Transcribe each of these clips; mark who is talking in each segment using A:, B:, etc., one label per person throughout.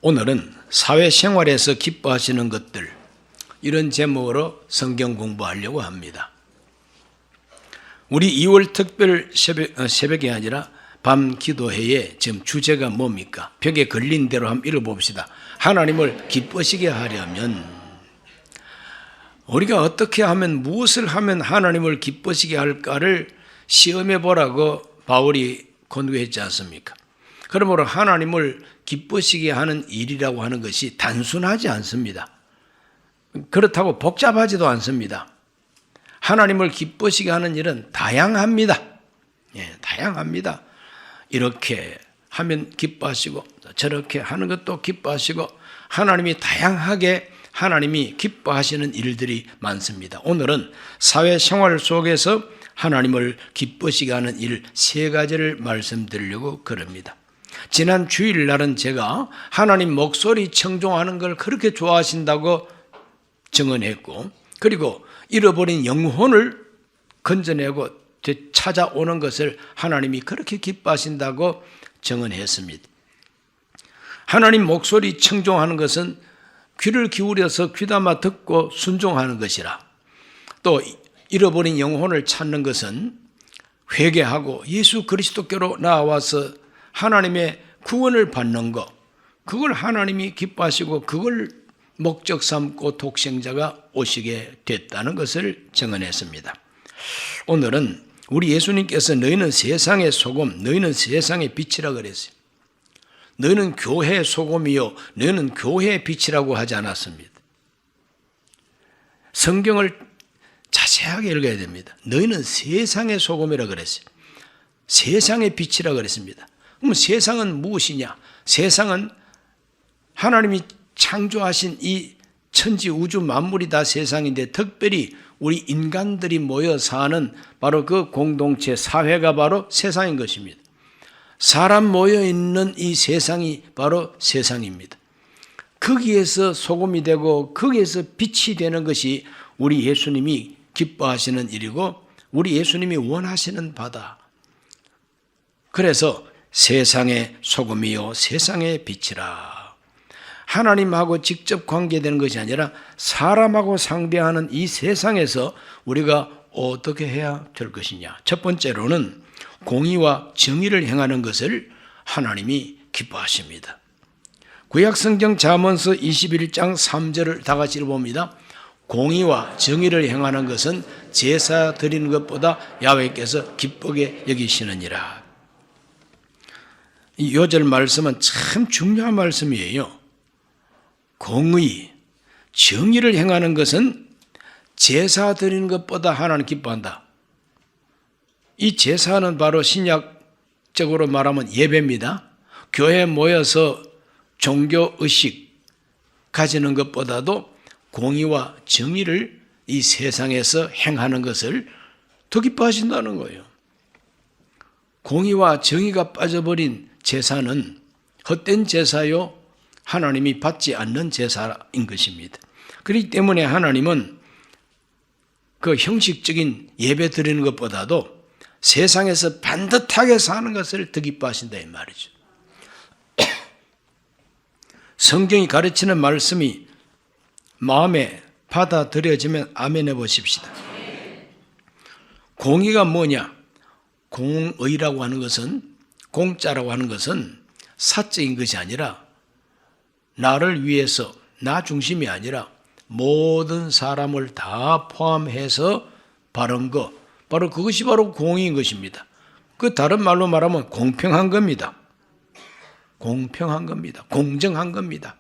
A: 오늘은 사회생활에서 기뻐하시는 것들, 이런 제목으로 성경 공부하려고 합니다. 우리 2월 특별 새벽이 아니라 밤 기도회의 지금 주제가 뭡니까? 벽에 걸린 대로 한번 읽어봅시다. 하나님을 기쁘시게 하려면 우리가 어떻게 하면, 무엇을 하면 하나님을 기쁘시게 할까를 시험해 보라고 바울이 권고했지 않습니까? 그러므로 하나님을 기쁘시게 하는 일이라고 하는 것이 단순하지 않습니다. 그렇다고 복잡하지도 않습니다. 하나님을 기쁘시게 하는 일은 다양합니다. 다양합니다. 이렇게 하면 기뻐하시고 저렇게 하는 것도 기뻐하시고, 하나님이 다양하게 하나님이 기뻐하시는 일들이 많습니다. 오늘은 사회생활 속에서 하나님을 기쁘시게 하는 일 3가지를 말씀드리려고 그럽니다. 지난 주일날은 제가 하나님 목소리 청종하는 걸 그렇게 좋아하신다고 증언했고, 그리고 잃어버린 영혼을 건져내고 찾아오는 것을 하나님이 그렇게 기뻐하신다고 증언했습니다. 하나님 목소리 청종하는 것은 귀를 기울여서 귀담아 듣고 순종하는 것이라, 또 잃어버린 영혼을 찾는 것은 회개하고 예수 그리스도께로 나와서 하나님의 구원을 받는 것, 그걸 하나님이 기뻐하시고 그걸 목적 삼고 독생자가 오시게 됐다는 것을 증언했습니다. 오늘은 우리 예수님께서 너희는 세상의 소금, 너희는 세상의 빛이라 그랬어요. 너희는 교회의 소금이요 너희는 교회의 빛이라고 하지 않았습니다. 성경을 자세하게 읽어야 됩니다. 너희는 세상의 소금이라 그랬어요. 세상의 빛이라 그랬습니다. 그럼 세상은 무엇이냐? 세상은 하나님이 창조하신 이 천지 우주 만물이 다 세상인데, 특별히 우리 인간들이 모여 사는 바로 그 공동체 사회가 바로 세상인 것입니다. 사람 모여 있는 이 세상이 바로 세상입니다. 거기에서 소금이 되고 거기에서 빛이 되는 것이 우리 예수님이 기뻐하시는 일이고 우리 예수님이 원하시는 바다. 그래서 세상의 소금이요 세상의 빛이라. 하나님하고 직접 관계되는 것이 아니라 사람하고 상대하는 이 세상에서 우리가 어떻게 해야 될 것이냐. 첫 번째로는 공의와 정의를 행하는 것을 하나님이 기뻐하십니다. 구약성경 잠언서 21장 3절을 다 같이 읽어봅니다. 공의와 정의를 행하는 것은 제사 드리는 것보다 야훼께서 기쁘게 여기시느니라. 이 요절 말씀은 참 중요한 말씀이에요. 공의, 정의를 행하는 것은 제사 드리는 것보다 하나님 기뻐한다. 이 제사는 바로 신약적으로 말하면 예배입니다. 교회에 모여서 종교의식 가지는 것보다도 공의와 정의를 이 세상에서 행하는 것을 더 기뻐하신다는 거예요. 공의와 정의가 빠져버린 제사는 헛된 제사요, 하나님이 받지 않는 제사인 것입니다. 그렇기 때문에 하나님은 그 형식적인 예배 드리는 것보다도 세상에서 반듯하게 사는 것을 더 기뻐하신다 이 말이죠. 성경이 가르치는 말씀이 마음에 받아들여지면 아멘 해보십시다. 공의가 뭐냐? 공의라고 하는 것은, 공짜라고 하는 것은 사적인 것이 아니라 나를 위해서, 나 중심이 아니라 모든 사람을 다 포함해서 바른 것, 바로 그것이 바로 공의인 것입니다. 그 다른 말로 말하면 공평한 겁니다. 공평한 겁니다. 공정한 겁니다.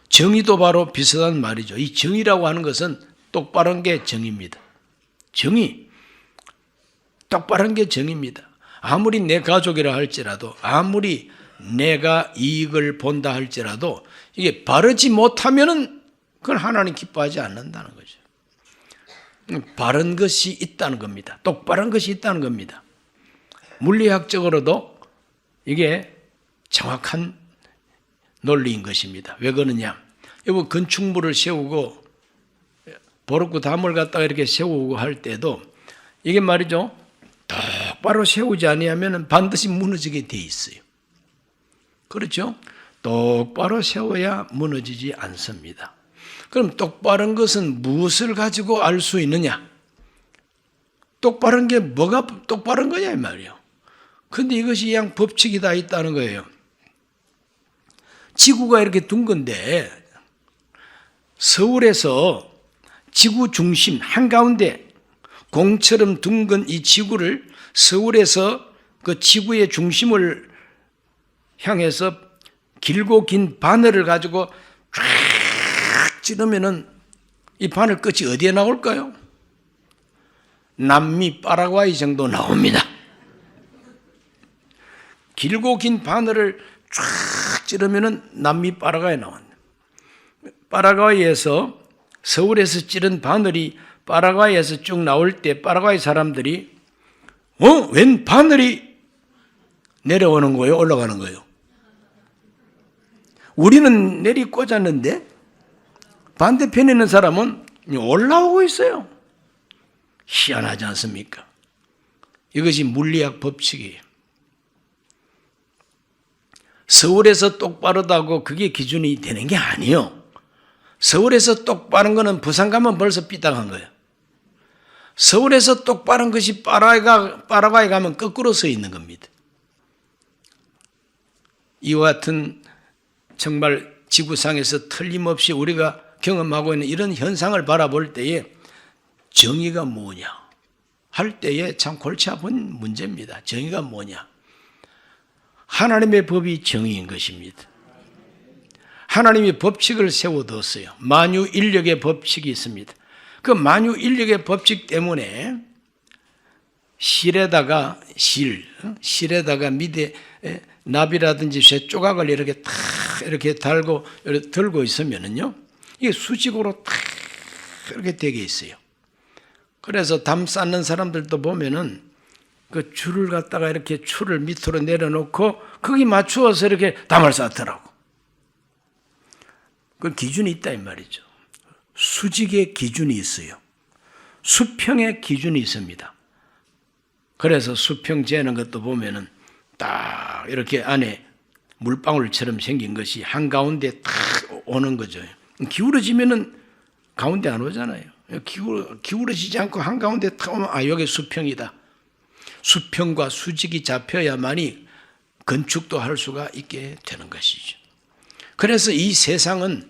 A: 정의도 바로 비슷한 말이죠. 이 정의라고 하는 것은 똑바른 게 정의입니다. 정의, 똑바른 게 정의입니다. 아무리 내 가족이라 할지라도, 아무리 내가 이익을 본다 할지라도 이게 바르지 못하면은 그건 하나님 기뻐하지 않는다는 거죠. 바른 것이 있다는 겁니다. 똑바른 것이 있다는 겁니다. 물리학적으로도 이게 정확한 논리인 것입니다. 왜 그러냐? 여보, 건축물을 세우고 보르고 담을 갖다가 이렇게 세우고 할 때도 이게 말이죠, 똑바로 세우지 아니하면 반드시 무너지게 돼 있어요. 그렇죠? 똑바로 세워야 무너지지 않습니다. 그럼 똑바른 것은 무엇을 가지고 알 수 있느냐? 똑바른 게 뭐가 똑바른 거냐 이 말이에요. 그런데 이것이 그냥 법칙이 다 있다는 거예요. 지구가 이렇게 둥근데 서울에서 지구 중심 한가운데 공처럼 둥근 이 지구를 서울에서 그 지구의 중심을 향해서 길고 긴 바늘을 가지고 쫙 찌르면은 이 바늘 끝이 어디에 나올까요? 남미 파라과이 정도 나옵니다. 길고 긴 바늘을 쫙 찌르면은 남미 파라과이에 나옵니다. 파라과이에서 서울에서 찌른 바늘이 파라과이에서 쭉 나올 때 파라과이 사람들이 웬 바늘이 내려오는 거예요? 올라가는 거예요? 우리는 내리 꽂았는데 반대편에 있는 사람은 올라오고 있어요. 희한하지 않습니까? 이것이 물리학 법칙이에요. 서울에서 똑바르다고 그게 기준이 되는 게 아니에요. 서울에서 똑바른 거는 부산 가면 벌써 삐딱한 거예요. 서울에서 똑바른 것이 파라과이 가면 거꾸로 서 있는 겁니다. 이와 같은 정말 지구상에서 틀림없이 우리가 경험하고 있는 이런 현상을 바라볼 때에 정의가 뭐냐 할 때에 참 골치 아픈 문제입니다. 정의가 뭐냐? 하나님의 법이 정의인 것입니다. 하나님이 법칙을 세워두었어요. 만유인력의 법칙이 있습니다. 그 만유인력의 법칙 때문에 실에다가 밑에 나비라든지 쇠 조각을 이렇게 탁 이렇게 달고 이렇게 들고 있으면은요, 이게 수직으로 탁 이렇게 되게 있어요. 그래서 담 쌓는 사람들도 보면은 그 줄을 갖다가 이렇게 줄을 밑으로 내려놓고 거기 맞추어서 이렇게 담을 쌓더라고. 그 기준이 있다 이 말이죠. 수직의 기준이 있어요. 수평의 기준이 있습니다. 그래서 수평 재는 것도 보면은 딱 이렇게 안에 물방울처럼 생긴 것이 한가운데 딱 오는 거죠. 기울어지면은 가운데 안 오잖아요. 기울어지지 않고 한가운데 딱 오면 여기 수평이다. 수평과 수직이 잡혀야만이 건축도 할 수가 있게 되는 것이죠. 그래서 이 세상은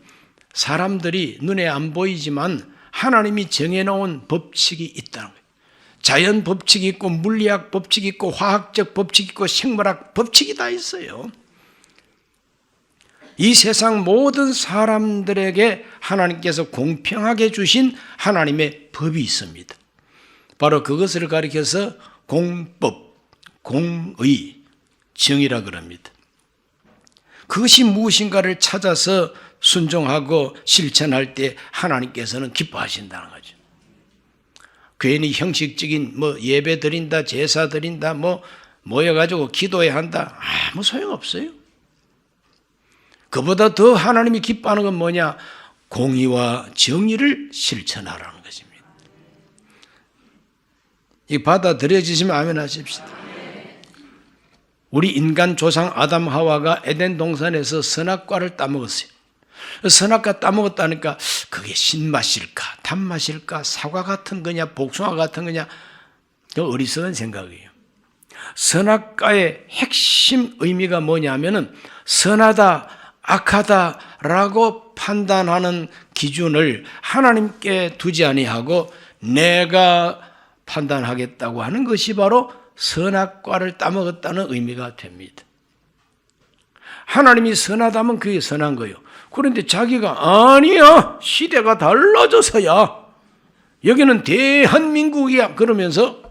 A: 사람들이 눈에 안 보이지만 하나님이 정해놓은 법칙이 있다는 거예요. 자연 법칙이 있고 물리학 법칙이 있고 화학적 법칙이 있고 생물학 법칙이 다 있어요. 이 세상 모든 사람들에게 하나님께서 공평하게 주신 하나님의 법이 있습니다. 바로 그것을 가리켜서 공법, 공의, 정의라 그럽니다. 그것이 무엇인가를 찾아서 순종하고 실천할 때 하나님께서는 기뻐하신다는 거죠. 괜히 형식적인 예배 드린다, 제사 드린다, 모여가지고 기도해야 한다. 아무 소용없어요. 그보다 더 하나님이 기뻐하는 건 뭐냐? 공의와 정의를 실천하라는 것입니다. 이 받아들여지시면 아멘 하십시다. 우리 인간 조상 아담 하와가 에덴 동산에서 선악과를 따먹었어요. 선악과 따먹었다니까 그게 신맛일까 단맛일까 사과 같은 거냐 복숭아 같은 거냐, 어리석은 생각이에요. 선악과의 핵심 의미가 뭐냐면은 선하다 악하다라고 판단하는 기준을 하나님께 두지 아니하고 내가 판단하겠다고 하는 것이 바로 선악과를 따먹었다는 의미가 됩니다. 하나님이 선하다면 그게 선한 거예요. 그런데 자기가 아니야 시대가 달라져서야 여기는 대한민국이야 그러면서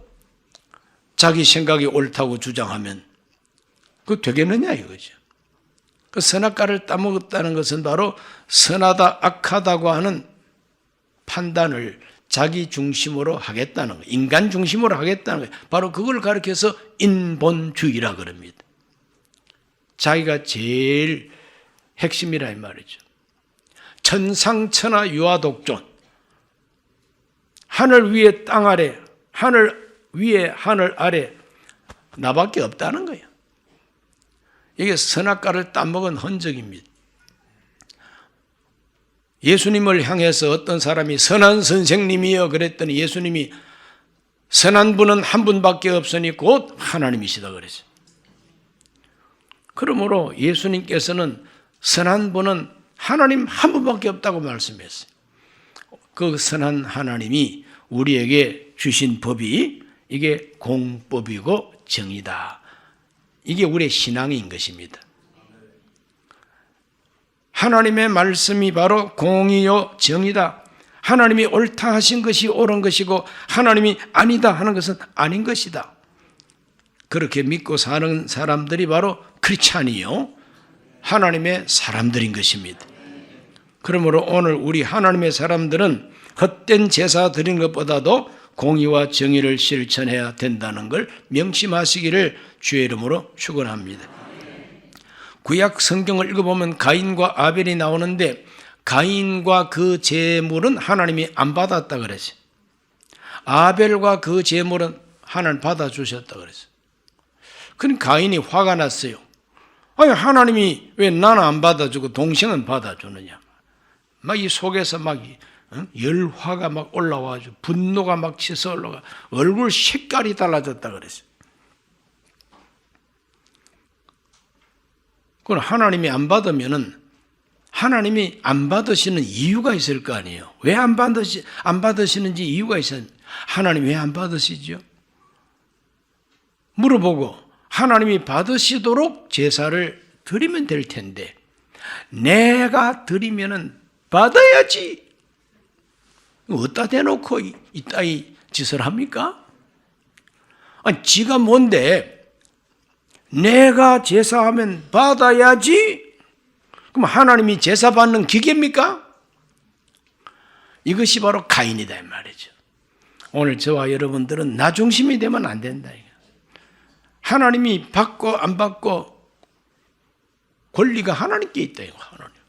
A: 자기 생각이 옳다고 주장하면 그거 되겠느냐 이거죠. 그 선악과를 따먹었다는 것은 바로 선하다 악하다고 하는 판단을 자기 중심으로 하겠다는 거예요. 인간 중심으로 하겠다는 거예요. 바로 그걸 가리켜서 인본주의라 그럽니다. 자기가 제일 핵심이라 이 말이죠. 천상천하 유아독존, 하늘 위에 땅 아래, 하늘 위에 하늘 아래 나밖에 없다는 거예요. 이게 선악과를 따먹은 흔적입니다. 예수님을 향해서 어떤 사람이 선한 선생님이여 그랬더니 예수님이 선한 분은 한 분밖에 없으니 곧 하나님이시다 그랬어요. 그러므로 예수님께서는 선한 분은 하나님 한 분밖에 없다고 말씀했어요. 그 선한 하나님이 우리에게 주신 법이 이게 공법이고 정의다. 이게 우리의 신앙인 것입니다. 하나님의 말씀이 바로 공의요 정의다. 하나님이 옳다 하신 것이 옳은 것이고 하나님이 아니다 하는 것은 아닌 것이다. 그렇게 믿고 사는 사람들이 바로 크리스찬이요 하나님의 사람들인 것입니다. 그러므로 오늘 우리 하나님의 사람들은 헛된 제사 드리는 것보다도 공의와 정의를 실천해야 된다는 걸 명심하시기를 주의 이름으로 축원합니다. 구약 성경을 읽어보면 가인과 아벨이 나오는데 가인과 그 제물은 하나님이 안 받았다 그랬어요. 아벨과 그 제물은 하나님 받아주셨다 그랬어요. 그러니까 가인이 화가 났어요. 아니 하나님이 왜 나는 안 받아주고 동생은 받아주느냐. 막 이 속에서 막 열화가 막 올라와가지고 분노가 막 치서 올라가 얼굴 색깔이 달라졌다 그랬어요. 그럼 하나님이 안 받으면은 하나님이 안 받으시는 이유가 있을 거 아니에요. 왜 안 받으시는지 이유가 있어요. 하나님 왜 안 받으시죠? 물어보고 하나님이 받으시도록 제사를 드리면 될 텐데 내가 드리면은 받아야지. 어디다 대놓고 이따위 짓을 합니까? 아니, 지가 뭔데 내가 제사하면 받아야지? 그럼 하나님이 제사 받는 기계입니까? 이것이 바로 가인이다 이 말이죠. 오늘 저와 여러분들은 나 중심이 되면 안 된다. 하나님이 받고 안 받고 권리가 하나님께 있다. 하나님.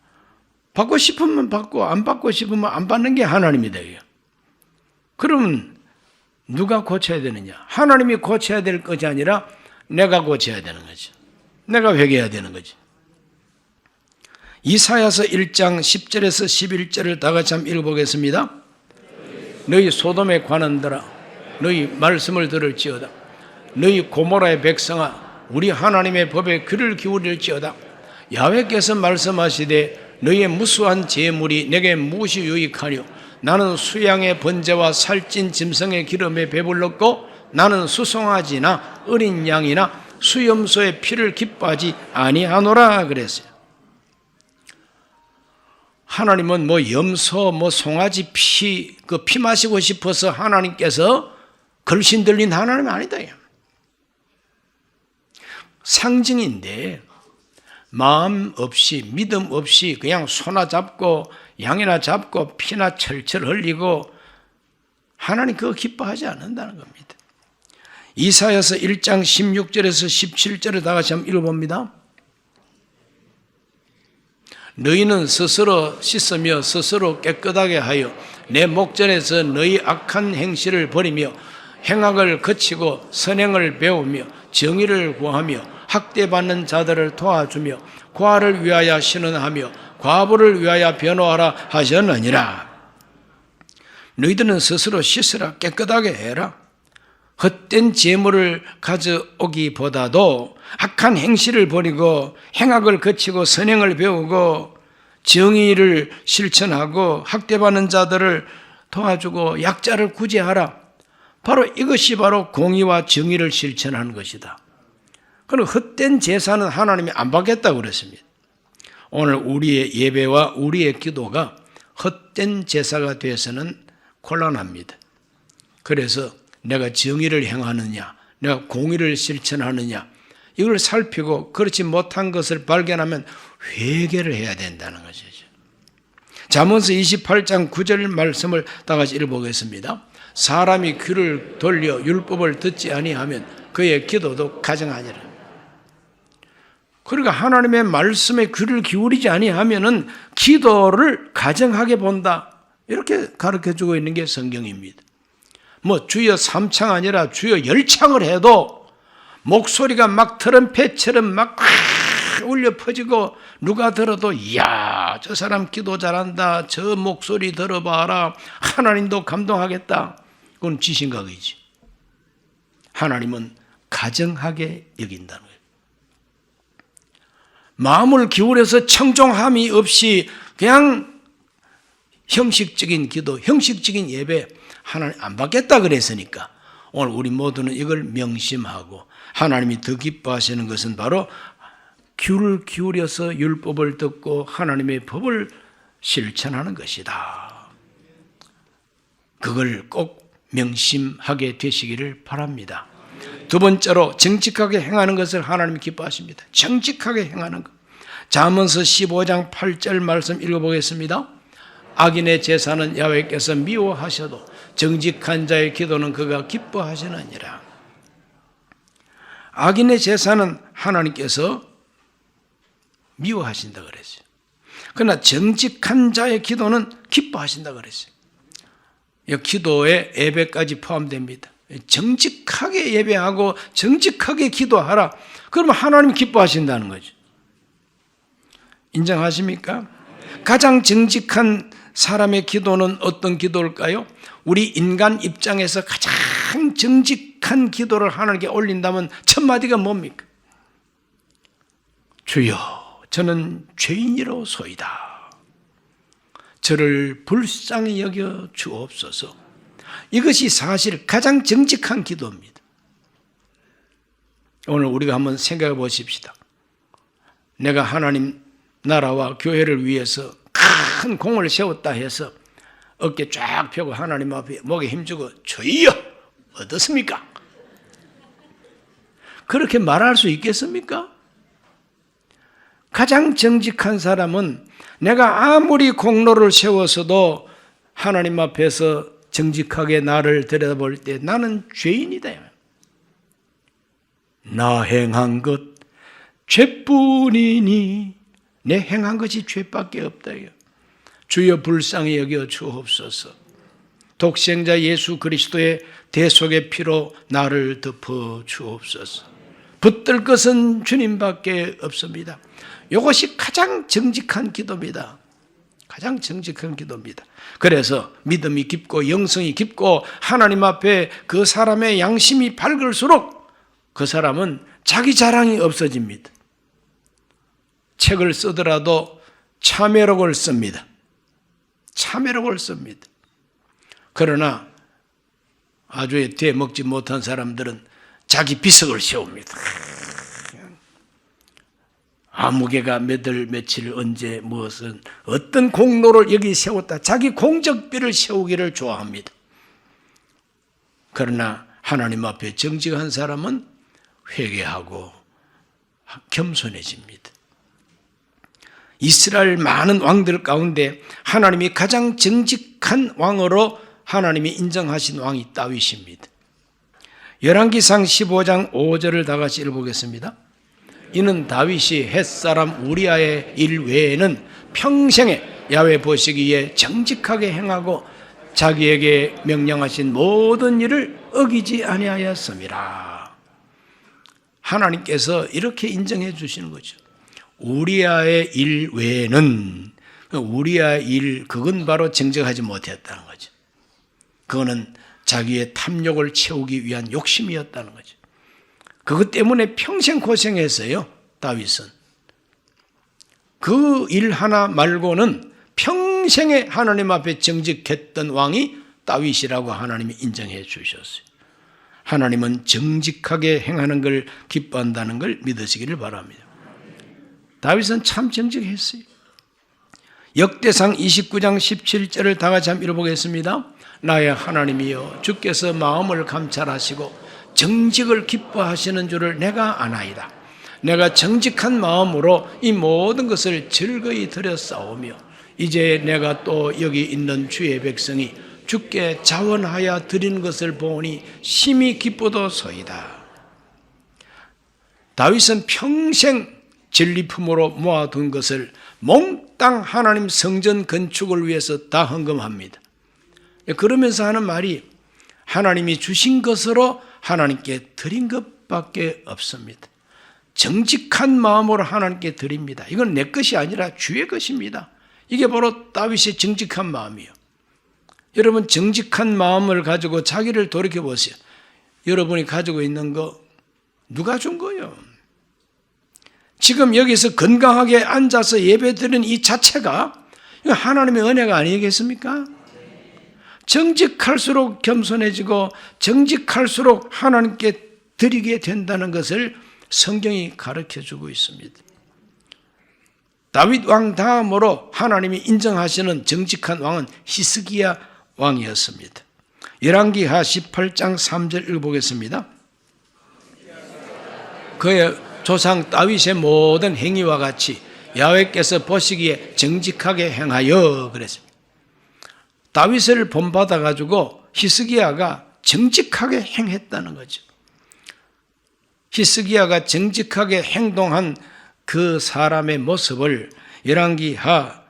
A: 받고 싶으면 받고 안 받고 싶으면 안 받는 게 하나님이다. 그러면 누가 고쳐야 되느냐? 하나님이 고쳐야 될 것이 아니라 내가 고쳐야 되는 거죠. 내가 회개해야 되는 거지. 이사야서 1장 10절에서 11절을 다 같이 한번 읽어보겠습니다. 너희 소돔의 관원들아 너희 말씀을 들을지어다. 너희 고모라의 백성아 우리 하나님의 법에 귀를 기울일지어다. 야훼께서 말씀하시되 너희의 무수한 재물이 내게 무엇이 유익하뇨. 나는 수양의 번제와 살찐 짐승의 기름에 배불렀고 나는 수송아지나 어린 양이나 수염소의 피를 기뻐하지 아니하노라 그랬어요. 하나님은 염소, 송아지 피 마시고 싶어서 하나님께서 걸신 들린 하나님이 아니다. 상징인데 마음 없이 믿음 없이 그냥 소나 잡고 양이나 잡고 피나 철철 흘리고 하나님 그거 기뻐하지 않는다는 겁니다. 이사야서 1장 16절에서 17절을 다 같이 한번 읽어봅니다. 너희는 스스로 씻으며 스스로 깨끗하게 하여 내 목전에서 너희 악한 행실을 버리며 행악을 거치고 선행을 배우며 정의를 구하며 학대받는 자들을 도와주며 고아를 위하여 신원하며 과부를 위하여 변호하라 하셨느니라. 너희들은 스스로 씻으라 깨끗하게 해라. 헛된 재물을 가져오기보다도 악한 행실을 버리고 행악을 거치고 선행을 배우고 정의를 실천하고 학대받는 자들을 도와주고 약자를 구제하라. 바로 이것이 바로 공의와 정의를 실천하는 것이다. 그럼 헛된 제사는 하나님이 안 받겠다고 그랬습니다. 오늘 우리의 예배와 우리의 기도가 헛된 제사가 되어서는 곤란합니다. 그래서 내가 정의를 행하느냐, 내가 공의를 실천하느냐, 이걸 살피고 그렇지 못한 것을 발견하면 회개를 해야 된다는 것이죠. 잠언서 28장 9절 말씀을 다 같이 읽어보겠습니다. 사람이 귀를 돌려 율법을 듣지 아니하면 그의 기도도 가증하니라. 그러니까 하나님의 말씀에 귀를 기울이지 아니하면은 기도를 가증하게 본다. 이렇게 가르쳐주고 있는 게 성경입니다. 주여 3창 아니라 주여 10창을 해도 목소리가 막 트럼펫처럼 막 울려 퍼지고 누가 들어도 이야 저 사람 기도 잘한다, 저 목소리 들어봐라, 하나님도 감동하겠다. 그건 지신각이지. 하나님은 가정하게 여긴다는 거예요. 마음을 기울여서 청종함이 없이 그냥 형식적인 기도, 형식적인 예배 하나님 안 받겠다 그랬으니까 오늘 우리 모두는 이걸 명심하고 하나님이 더 기뻐하시는 것은 바로 귀를 기울여서 율법을 듣고 하나님의 법을 실천하는 것이다. 그걸 꼭 명심하게 되시기를 바랍니다. 두 번째로 정직하게 행하는 것을 하나님이 기뻐하십니다. 정직하게 행하는 것. 잠언서 15장 8절 말씀 읽어보겠습니다. 악인의 제사는 야훼께서 미워하셔도 정직한 자의 기도는 그가 기뻐하시느니라. 악인의 제사는 하나님께서 미워하신다 그랬어요. 그러나 정직한 자의 기도는 기뻐하신다 그랬어요. 기도에 예배까지 포함됩니다. 정직하게 예배하고 정직하게 기도하라. 그러면 하나님 기뻐하신다는 거죠. 인정하십니까? 가장 정직한 사람의 기도는 어떤 기도일까요? 우리 인간 입장에서 가장 정직한 기도를 하나님께 올린다면 첫 마디가 뭡니까? 주여, 저는 죄인이로소이다. 저를 불쌍히 여겨 주옵소서. 이것이 사실 가장 정직한 기도입니다. 오늘 우리가 한번 생각해 보십시다. 내가 하나님 나라와 교회를 위해서 큰 공을 세웠다 해서 어깨 쫙 펴고 하나님 앞에 목에 힘주고 주여 어떻습니까? 그렇게 말할 수 있겠습니까? 가장 정직한 사람은 내가 아무리 공로를 세워서도 하나님 앞에서 정직하게 나를 들여다볼 때 나는 죄인이다. 나 행한 것 죄뿐이니 내 행한 것이 죄밖에 없다. 주여 불쌍히 여겨 주옵소서. 독생자 예수 그리스도의 대속의 피로 나를 덮어 주옵소서. 붙들 것은 주님밖에 없습니다. 이것이 가장 정직한 기도입니다. 가장 정직한 기도입니다. 그래서 믿음이 깊고 영성이 깊고 하나님 앞에 그 사람의 양심이 밝을수록 그 사람은 자기 자랑이 없어집니다. 책을 쓰더라도 참회록을 씁니다. 참회록을 씁니다. 그러나 아주 되먹지 못한 사람들은 자기 비석을 세웁니다. 아무개가 몇월 며칠 언제 무엇은 어떤 공로를 여기 세웠다. 자기 공적비를 세우기를 좋아합니다. 그러나 하나님 앞에 정직한 사람은 회개하고 겸손해집니다. 이스라엘 많은 왕들 가운데 하나님이 가장 정직한 왕으로 하나님이 인정하신 왕이 다윗입니다. 열왕기상 15장 5절을 다 같이 읽어보겠습니다. 이는 다윗이 햇사람 우리아의 일 외에는 평생에 야훼 보시기에 정직하게 행하고 자기에게 명령하신 모든 일을 어기지 아니하였습니다. 하나님께서 이렇게 인정해 주시는 거죠. 우리아의 일 외에는, 우리아의 일, 그건 바로 정직하지 못했다는 거죠. 그거는 자기의 탐욕을 채우기 위한 욕심이었다는 거죠. 그것 때문에 평생 고생했어요, 다윗은. 그 일 하나 말고는 평생에 하나님 앞에 정직했던 왕이 다윗이라고 하나님이 인정해 주셨어요. 하나님은 정직하게 행하는 걸 기뻐한다는 걸 믿으시기를 바랍니다. 다윗은 참 정직했어요. 역대상 29장 17절을 다 같이 한번 읽어보겠습니다. 나의 하나님이여, 주께서 마음을 감찰하시고 정직을 기뻐하시는 줄을 내가 아나이다. 내가 정직한 마음으로 이 모든 것을 즐거이 드렸사오며 이제 내가 또 여기 있는 주의 백성이 주께 자원하여 드리는 것을 보니 심히 기쁘도소이다. 다윗은 평생 진리품으로 모아둔 것을 몽땅 하나님 성전 건축을 위해서 다 헌금합니다. 그러면서 하는 말이 하나님이 주신 것으로 하나님께 드린 것밖에 없습니다. 정직한 마음으로 하나님께 드립니다. 이건 내 것이 아니라 주의 것입니다. 이게 바로 다윗의 정직한 마음이에요. 여러분, 정직한 마음을 가지고 자기를 돌이켜 보세요. 여러분이 가지고 있는 거 누가 준 거예요? 지금 여기서 건강하게 앉아서 예배드리는 이 자체가 하나님의 은혜가 아니겠습니까? 정직할수록 겸손해지고 정직할수록 하나님께 드리게 된다는 것을 성경이 가르쳐주고 있습니다. 다윗 왕 다음으로 하나님이 인정하시는 정직한 왕은 히스기야 왕이었습니다. 열왕기하 18장 3절 읽어보겠습니다. 그의 조상 다윗의 모든 행위와 같이 야훼께서 보시기에 정직하게 행하여 그랬습니다. 다윗을 본받아 가지고 히스기야가 정직하게 행했다는 거죠. 히스기야가 정직하게 행동한 그 사람의 모습을 열왕기하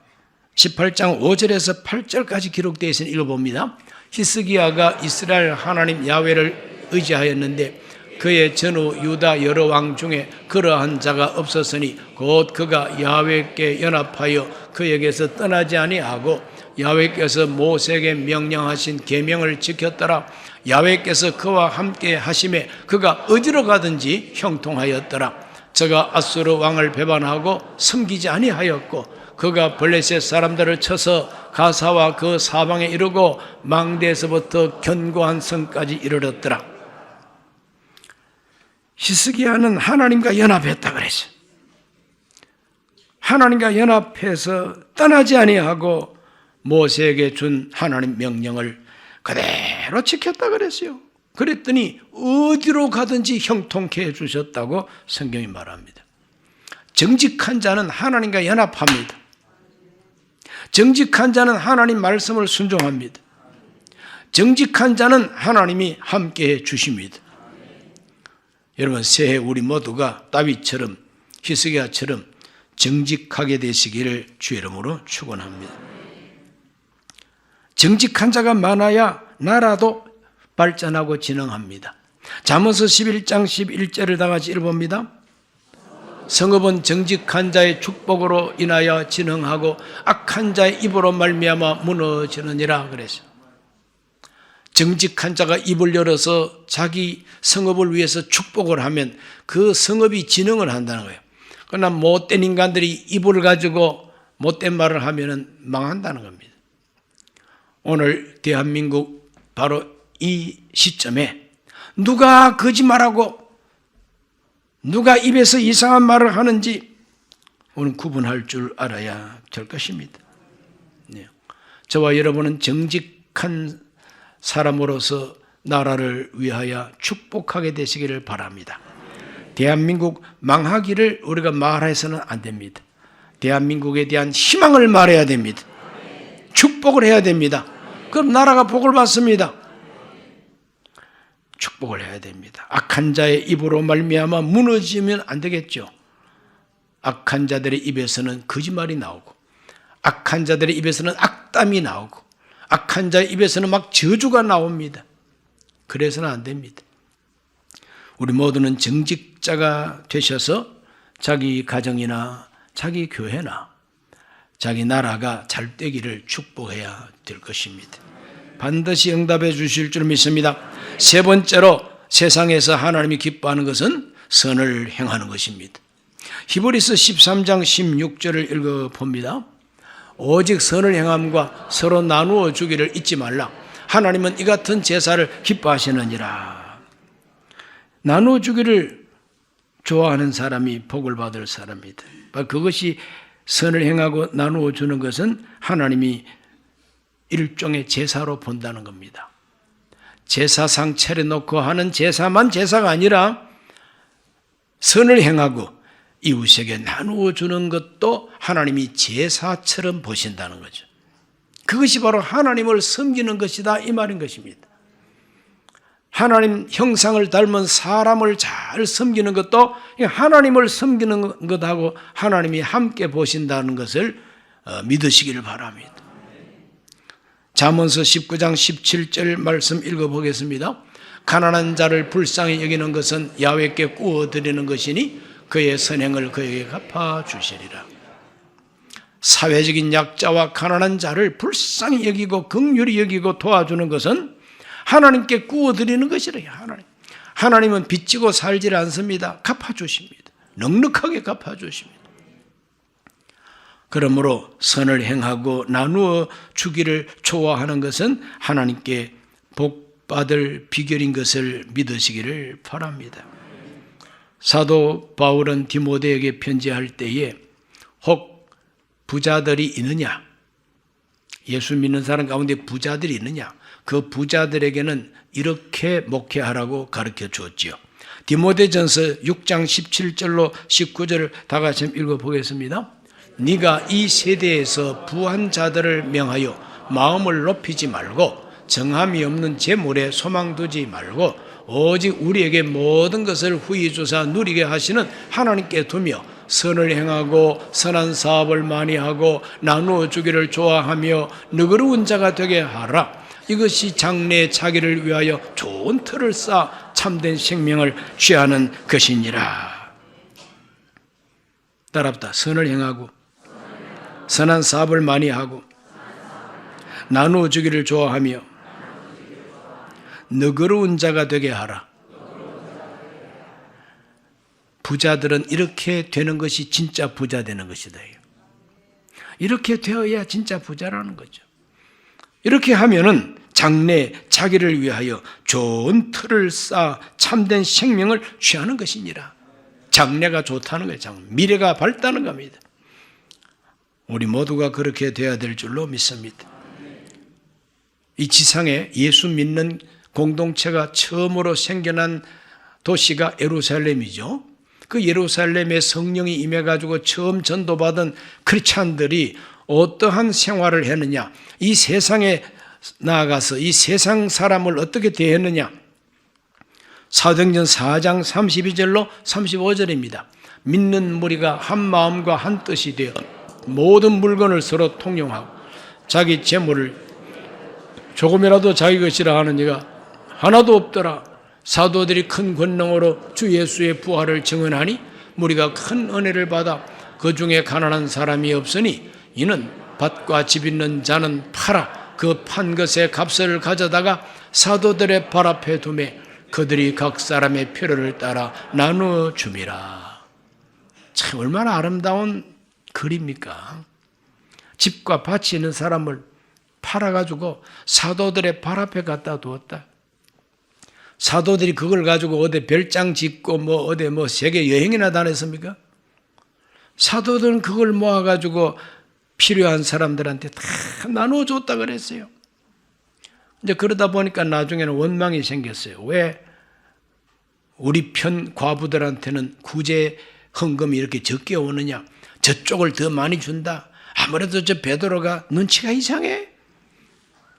A: 18장 5절에서 8절까지 기록되어 있으니 읽어봅니다. 히스기야가 이스라엘 하나님 야훼를 의지하였는데 그의 전후 유다 여러 왕 중에 그러한 자가 없었으니 곧 그가 야훼께 연합하여 그에게서 떠나지 아니하고 야훼께서 모세에게 명령하신 계명을 지켰더라. 야훼께서 그와 함께 하심에 그가 어디로 가든지 형통하였더라. 저가 아수르 왕을 배반하고 섬기지 아니하였고 그가 블레셋 사람들을 쳐서 가사와 그 사방에 이르고 망대에서부터 견고한 성까지 이르렀더라. 히스기야는 하나님과 연합했다 그랬어요. 하나님과 연합해서 떠나지 아니하고 모세에게 준 하나님 명령을 그대로 지켰다 그랬어요. 그랬더니 어디로 가든지 형통케 해주셨다고 성경이 말합니다. 정직한 자는 하나님과 연합합니다. 정직한 자는 하나님 말씀을 순종합니다. 정직한 자는 하나님이 함께해 주십니다. 여러분, 새해 우리 모두가 다윗처럼 히스기야처럼 정직하게 되시기를 주의 이름으로 축원합니다. 정직한 자가 많아야 나라도 발전하고 진흥합니다. 잠언서 11장 11절을 다 같이 읽어봅니다. 성읍은 정직한 자의 축복으로 인하여 진흥하고 악한 자의 입으로 말미암아 무너지느니라 그랬어요. 정직한 자가 입을 열어서 자기 성읍을 위해서 축복을 하면 그 성읍이 진흥을 한다는 거예요. 그러나 못된 인간들이 입을 가지고 못된 말을 하면 망한다는 겁니다. 오늘 대한민국 바로 이 시점에 누가 거짓말하고 누가 입에서 이상한 말을 하는지 오늘 구분할 줄 알아야 될 것입니다. 네. 저와 여러분은 정직한 사람으로서 나라를 위하여 축복하게 되시기를 바랍니다. 대한민국 망하기를 우리가 말해서는 안 됩니다. 대한민국에 대한 희망을 말해야 됩니다. 축복을 해야 됩니다. 그럼 나라가 복을 받습니다. 축복을 해야 됩니다. 악한 자의 입으로 말미암아 무너지면 안 되겠죠. 악한 자들의 입에서는 거짓말이 나오고 악한 자들의 입에서는 악담이 나오고 악한 자의 입에서는 막 저주가 나옵니다. 그래서는 안 됩니다. 우리 모두는 정직자가 되셔서 자기 가정이나 자기 교회나 자기 나라가 잘 되기를 축복해야 될 것입니다. 반드시 응답해 주실 줄 믿습니다. 세 번째로 세상에서 하나님이 기뻐하는 것은 선을 행하는 것입니다. 히브리서 13장 16절을 읽어봅니다. 오직 선을 행함과 서로 나누어 주기를 잊지 말라. 하나님은 이 같은 제사를 기뻐하시느니라. 나누어 주기를 좋아하는 사람이 복을 받을 사람이다. 그것이 선을 행하고 나누어 주는 것은 하나님이 일종의 제사로 본다는 겁니다. 제사상 차려놓고 하는 제사만 제사가 아니라 선을 행하고 이웃에게 나누어 주는 것도 하나님이 제사처럼 보신다는 거죠. 그것이 바로 하나님을 섬기는 것이다 이 말인 것입니다. 하나님 형상을 닮은 사람을 잘 섬기는 것도 하나님을 섬기는 것하고 하나님이 함께 보신다는 것을 믿으시기를 바랍니다. 잠언서 19장 17절 말씀 읽어보겠습니다. 가난한 자를 불쌍히 여기는 것은 야훼께 구워드리는 것이니 그의 선행을 그에게 갚아주시리라. 사회적인 약자와 가난한 자를 불쌍히 여기고 긍휼히 여기고 도와주는 것은 하나님께 구워드리는 것이래요. 하나님은 빚지고 살질 않습니다. 갚아주십니다. 넉넉하게 갚아주십니다. 그러므로 선을 행하고 나누어 주기를 좋아하는 것은 하나님께 복받을 비결인 것을 믿으시기를 바랍니다. 사도 바울은 디모데에게 편지할 때에 혹 부자들이 있느냐, 예수 믿는 사람 가운데 부자들이 있느냐, 그 부자들에게는 이렇게 목회하라고 가르쳐 주었지요. 디모데전서 6장 17절로 19절을 다 같이 읽어보겠습니다. 네가 이 세대에서 부한 자들을 명하여 마음을 높이지 말고 정함이 없는 재물에 소망 두지 말고 오직 우리에게 모든 것을 후히 주사 누리게 하시는 하나님께 두며 선을 행하고 선한 사업을 많이 하고 나누어 주기를 좋아하며 너그러운 자가 되게 하라. 이것이 장래에 자기를 위하여 좋은 틀을 쌓아 참된 생명을 취하는 것이니라. 따라합다. 선을 행하고 선한 사업을 많이 하고 나누어 주기를 좋아하며 너그러운 자가 되게 하라. 부자들은 이렇게 되는 것이 진짜 부자 되는 것이다. 이렇게 되어야 진짜 부자라는 거죠. 이렇게 하면은 장래 자기를 위하여 좋은 틀을 쌓아 참된 생명을 취하는 것이니라. 장래가 좋다는 거예요. 미래가 밝다는 겁니다. 우리 모두가 그렇게 되어야 될 줄로 믿습니다. 이 지상에 예수 믿는 공동체가 처음으로 생겨난 도시가 예루살렘이죠. 그 예루살렘에 성령이 임해가지고 처음 전도받은 크리스찬들이 어떠한 생활을 했느냐, 이 세상에 나아가서 이 세상 사람을 어떻게 대했느냐. 사도행전 4장 32절로 35절입니다. 믿는 무리가 한 마음과 한 뜻이 되어 모든 물건을 서로 통용하고 자기 재물을 조금이라도 자기 것이라 하는 이가 하나도 없더라. 사도들이 큰 권능으로 주 예수의 부활을 증언하니 무리가 큰 은혜를 받아 그 중에 가난한 사람이 없으니 이는 밭과 집 있는 자는 팔아 그 판 것의 값을 가져다가 사도들의 발 앞에 두매 그들이 각 사람의 필요를 따라 나누어 줌이라. 참 얼마나 아름다운 글입니까? 집과 밭이 있는 사람을 팔아가지고 사도들의 발 앞에 갖다 두었다. 사도들이 그걸 가지고 어디 별장 짓고 어디 세계 여행이나 다녔습니까? 사도들은 그걸 모아가지고 필요한 사람들한테 다 나눠줬다 그랬어요. 이제 그러다 보니까 나중에는 원망이 생겼어요. 왜 우리 편 과부들한테는 구제 헌금이 이렇게 적게 오느냐? 저쪽을 더 많이 준다. 아무래도 저 베드로가 눈치가 이상해.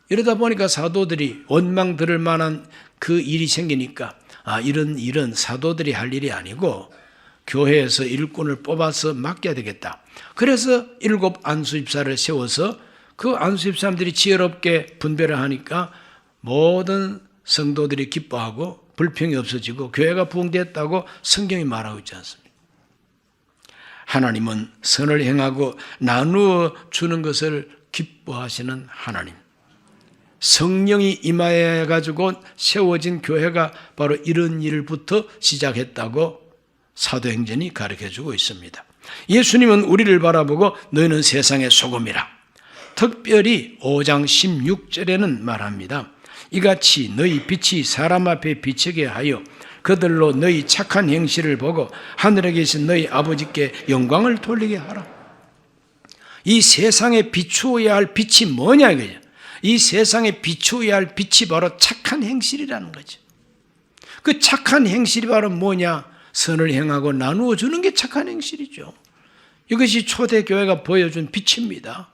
A: 이러다 보니까 사도들이 원망 들을 만한 그 일이 생기니까 이런 일은 사도들이 할 일이 아니고 교회에서 일꾼을 뽑아서 맡겨야 되겠다. 그래서 7 안수집사를 세워서 그 안수집사람들이 지혜롭게 분배를 하니까 모든 성도들이 기뻐하고 불평이 없어지고 교회가 부흥됐다고 성경이 말하고 있지 않습니까? 하나님은 선을 행하고 나누어 주는 것을 기뻐하시는 하나님. 성령이 임하여 가지고 세워진 교회가 바로 이런 일부터 시작했다고 사도행전이 가르쳐주고 있습니다. 예수님은 우리를 바라보고 너희는 세상의 소금이라. 특별히 5장 16절에는 말합니다. 이같이 너희 빛이 사람 앞에 비치게 하여 그들로 너희 착한 행실을 보고 하늘에 계신 너희 아버지께 영광을 돌리게 하라. 이 세상에 비추어야 할 빛이 뭐냐 이거죠. 이 세상에 비추어야 할 빛이 바로 착한 행실이라는 거죠. 그 착한 행실이 바로 뭐냐? 선을 행하고 나누어 주는 게 착한 행실이죠. 이것이 초대교회가 보여준 빛입니다.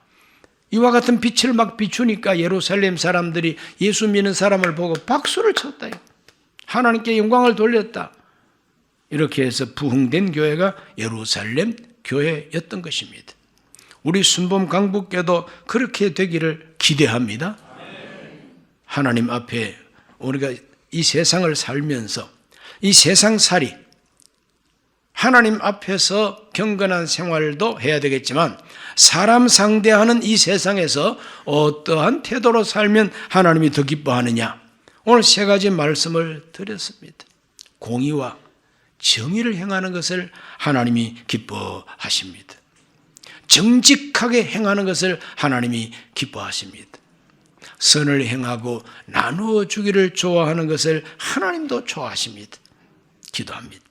A: 이와 같은 빛을 막 비추니까 예루살렘 사람들이 예수 믿는 사람을 보고 박수를 쳤다. 하나님께 영광을 돌렸다. 이렇게 해서 부흥된 교회가 예루살렘 교회였던 것입니다. 우리 순범 강북교도 그렇게 되기를 기대합니다. 하나님 앞에 우리가 이 세상을 살면서 이 세상살이 하나님 앞에서 경건한 생활도 해야 되겠지만 사람 상대하는 이 세상에서 어떠한 태도로 살면 하나님이 더 기뻐하느냐. 오늘 세 가지 말씀을 드렸습니다. 공의와 정의를 행하는 것을 하나님이 기뻐하십니다. 정직하게 행하는 것을 하나님이 기뻐하십니다. 선을 행하고 나누어 주기를 좋아하는 것을 하나님도 좋아하십니다. 기도합니다.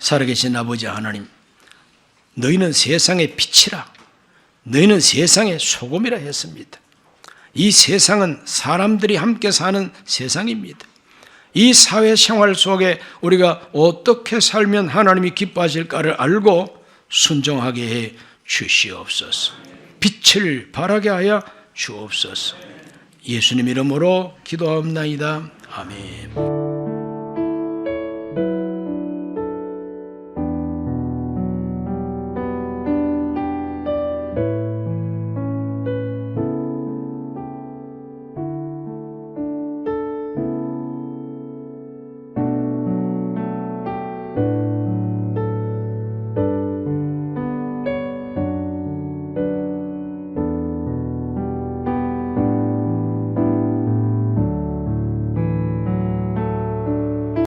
A: 살아계신 아버지 하나님, 너희는 세상의 빛이라, 너희는 세상의 소금이라 했습니다. 이 세상은 사람들이 함께 사는 세상입니다. 이 사회생활 속에 우리가 어떻게 살면 하나님이 기뻐하실까를 알고 순종하게 해 주시옵소서. 빛을 발하게 하여 주옵소서. 예수님 이름으로 기도하옵나이다. 아멘.